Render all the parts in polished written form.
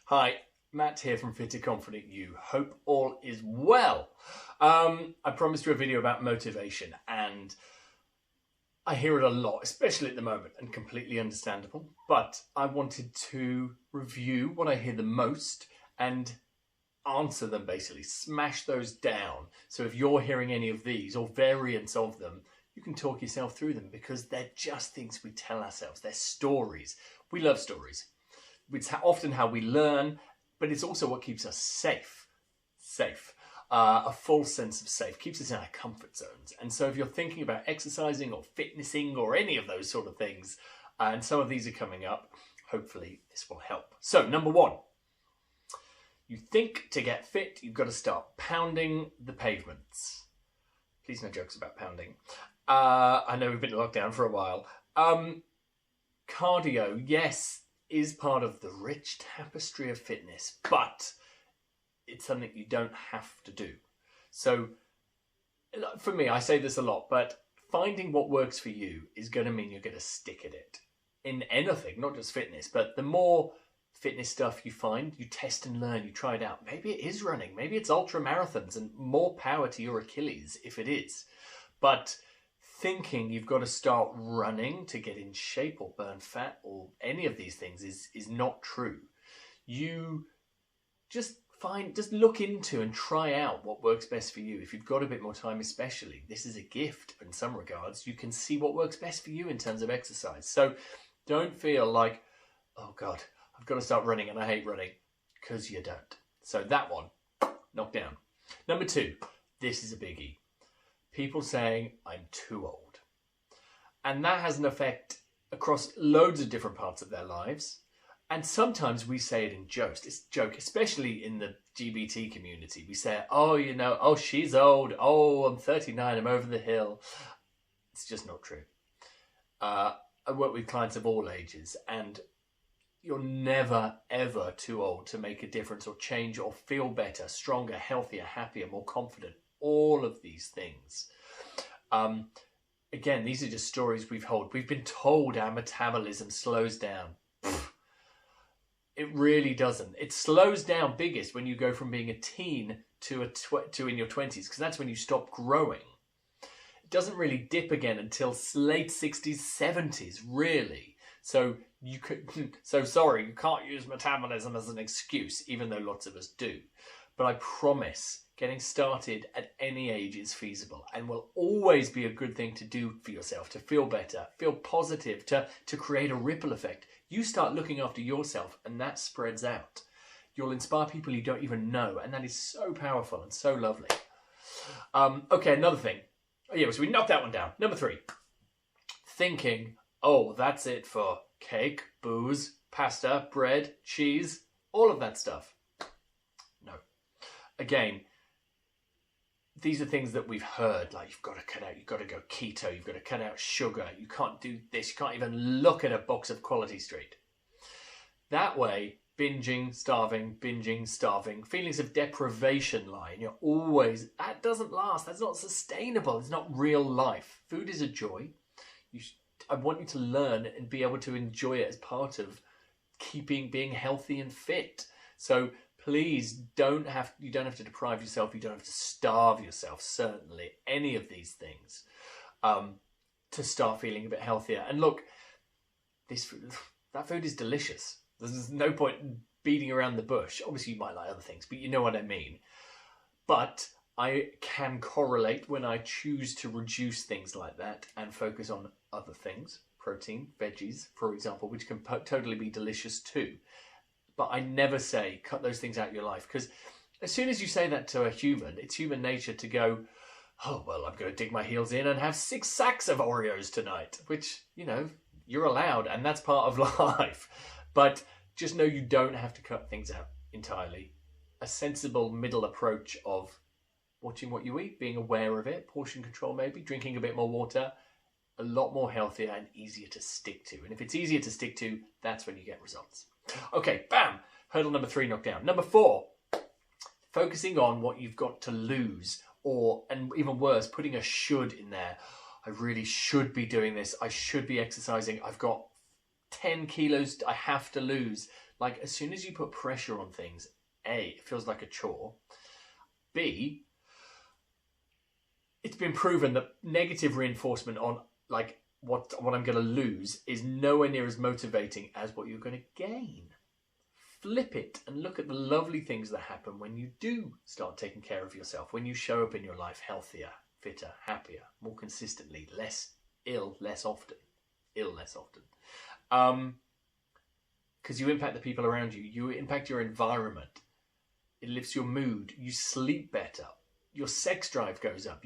Hi, Matt here from Fit to Confident You. Hope all is well. I promised you a video about motivation, and I hear it a lot, especially at the moment, and completely understandable. But I wanted to review what I hear the most and answer them, basically, smash those down. So if you're hearing any of these or variants of them, you can talk yourself through them, because they're just things we tell ourselves. They're stories. We love stories. It's often how we learn, but it's also what keeps us safe. A full sense of safe keeps us in our comfort zones. And so if you're thinking about exercising or fitnessing or any of those sort of things, and some of these are coming up, hopefully this will help. So number one, you think to get fit, you've got to start pounding the pavements. Please, no jokes about pounding. I know we've been in lockdown for a while. Cardio, yes, is part of the rich tapestry of fitness, but it's something you don't have to do. So for me, I say this a lot, but finding what works for you is going to mean you're going to stick at it in anything, not just fitness. But the more fitness stuff you find, you test and learn, you try it out. Maybe it is running, maybe it's ultra marathons, and more power to your Achilles if it is. But thinking you've got to start running to get in shape or burn fat or any of these things is not true. You just look into and try out what works best for you. If you've got a bit more time, especially, this is a gift in some regards. You can see what works best for you in terms of exercise. So don't feel like, oh God, I've got to start running and I hate running, because you don't. So that one, knock down. Number two, this is a biggie. People saying, I'm too old. And that has an effect across loads of different parts of their lives. And sometimes we say it in jokes. It's a joke, especially in the LGBT community. We say, oh, she's old. Oh, I'm 39, I'm over the hill. It's just not true. I work with clients of all ages, and you're never, ever too old to make a difference or change or feel better, stronger, healthier, happier, more confident. All of these things. Again, these are just stories we've heard. We've been told our metabolism slows down. It really doesn't. It slows down biggest when you go from being a teen to in your 20s, because that's when you stop growing. It doesn't really dip again until late 60s, 70s, really. So you can't use metabolism as an excuse, even though lots of us do. But I promise, getting started at any age is feasible and will always be a good thing to do for yourself, to feel better, feel positive, to create a ripple effect. You start looking after yourself and that spreads out. You'll inspire people you don't even know, and that is so powerful and so lovely. Okay, another thing. So we knocked that one down. Number three, thinking, oh, that's it for cake, booze, pasta, bread, cheese, all of that stuff. No. Again, these are things that we've heard, like you've got to cut out, you've got to go keto, you've got to cut out sugar, you can't do this, you can't even look at a box of Quality Street. That way, binging, starving, feelings of deprivation lie, and you're always, that doesn't last, that's not sustainable, it's not real life. Food is a joy. I want you to learn and be able to enjoy it as part of being healthy and fit. So please you don't have to deprive yourself, you don't have to starve yourself, certainly, any of these things, to start feeling a bit healthier. And look, that food is delicious. There's no point in beating around the bush. Obviously you might like other things, but you know what I mean. But I can correlate when I choose to reduce things like that and focus on other things, protein, veggies, for example, which can totally be delicious too. But I never say cut those things out of your life, because as soon as you say that to a human, it's human nature to go, oh, well, I'm going to dig my heels in and have 6 sacks of Oreos tonight, which, you're allowed, and that's part of life. But just know you don't have to cut things out entirely. A sensible middle approach of watching what you eat, being aware of it, portion control maybe, drinking a bit more water, a lot more healthier and easier to stick to. And if it's easier to stick to, that's when you get results. Okay, bam! Hurdle number 3 knocked down. Number 4, focusing on what you've got to lose, and even worse, putting a should in there. I really should be doing this. I should be exercising. I've got 10 kilos I have to lose. Like, as soon as you put pressure on things, A, it feels like a chore. B, it's been proven that negative reinforcement on, like, what I'm going to lose is nowhere near as motivating as what you're going to gain. Flip it and look at the lovely things that happen when you do start taking care of yourself, when you show up in your life healthier, fitter, happier, more consistently, less ill, less often. Because you impact the people around you. You impact your environment. It lifts your mood. You sleep better. Your sex drive goes up.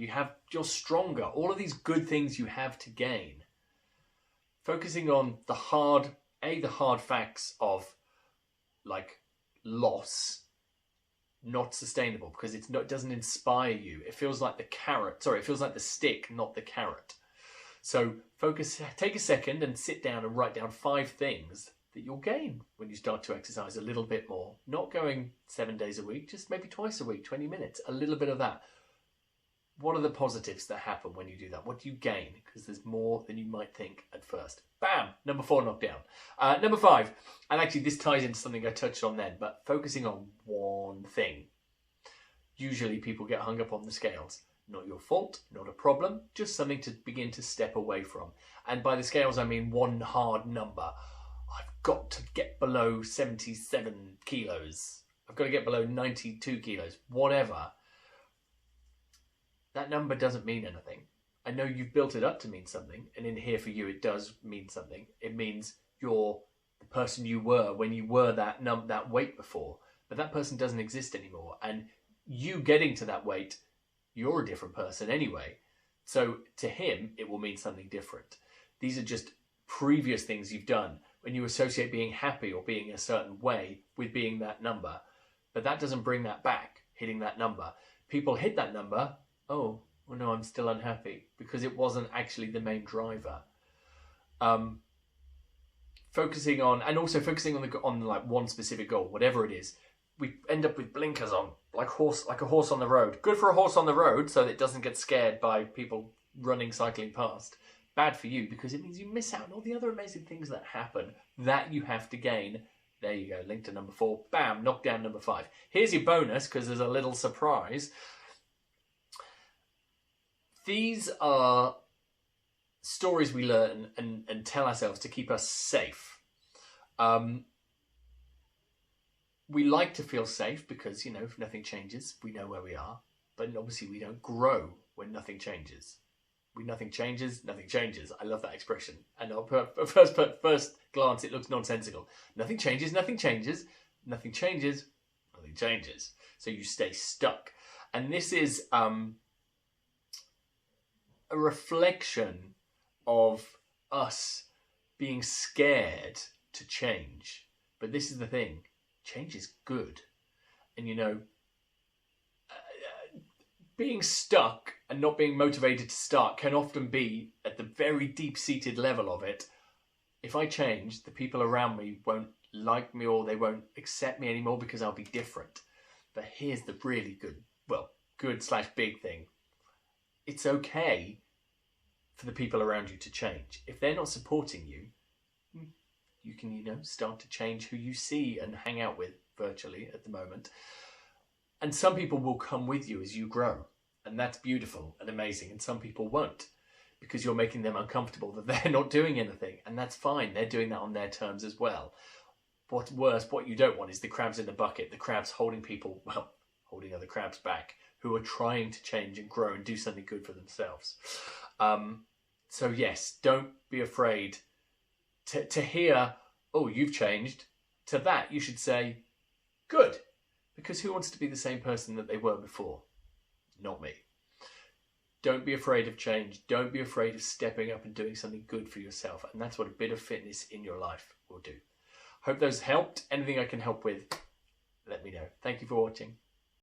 You're stronger. All of these good things you have to gain. Focusing on the hard facts of, like, loss, not sustainable, because it doesn't inspire you. It feels like it feels like the stick, not the carrot. So take a second and sit down and write down 5 things that you'll gain when you start to exercise a little bit more. Not going 7 days a week, just maybe twice a week, 20 minutes, a little bit of that. What are the positives that happen when you do that? What do you gain? Because there's more than you might think at first. Bam! Number 4, knockdown. Number 5, and actually this ties into something I touched on then, but focusing on one thing. Usually people get hung up on the scales. Not your fault, not a problem, just something to begin to step away from. And by the scales, I mean one hard number. I've got to get below 77 kilos. I've got to get below 92 kilos, whatever. That number doesn't mean anything. I know you've built it up to mean something, and in here for you it does mean something. It means you're the person you were when you were that weight before, but that person doesn't exist anymore. And you getting to that weight, you're a different person anyway. So to him, it will mean something different. These are just previous things you've done when you associate being happy or being a certain way with being that number. But that doesn't bring that back, hitting that number. People hit that number, oh, well, no, I'm still unhappy, because it wasn't actually the main driver. Focusing on like one specific goal, whatever it is. We end up with blinkers on, like a horse on the road. Good for a horse on the road so that it doesn't get scared by people running, cycling past. Bad for you because it means you miss out on all the other amazing things that happen that you have to gain. There you go, link to number 4. Bam, knock down number 5. Here's your bonus because there's a little surprise. These are stories we learn and tell ourselves to keep us safe. We like to feel safe because, if nothing changes, we know where we are. But obviously we don't grow when nothing changes. When nothing changes, nothing changes. I love that expression. And at first glance, it looks nonsensical. Nothing changes, nothing changes. Nothing changes, nothing changes. So you stay stuck. And this is a reflection of us being scared to change. But this is the thing. Change is good. And being stuck and not being motivated to start can often be at the very deep-seated level of it. If I change, the people around me won't like me or they won't accept me anymore because I'll be different. But here's the really good/big thing. It's okay for the people around you to change. If they're not supporting you, you can, start to change who you see and hang out with virtually at the moment. And some people will come with you as you grow. And that's beautiful and amazing. And some people won't because you're making them uncomfortable that they're not doing anything. And that's fine. They're doing that on their terms as well. What's worse, what you don't want is the crabs in the bucket. The crabs holding other crabs back who are trying to change and grow and do something good for themselves. So yes, don't be afraid to hear, oh, you've changed. To that, you should say, good. Because who wants to be the same person that they were before? Not me. Don't be afraid of change. Don't be afraid of stepping up and doing something good for yourself. And that's what a bit of fitness in your life will do. Hope those helped. Anything I can help with, let me know. Thank you for watching.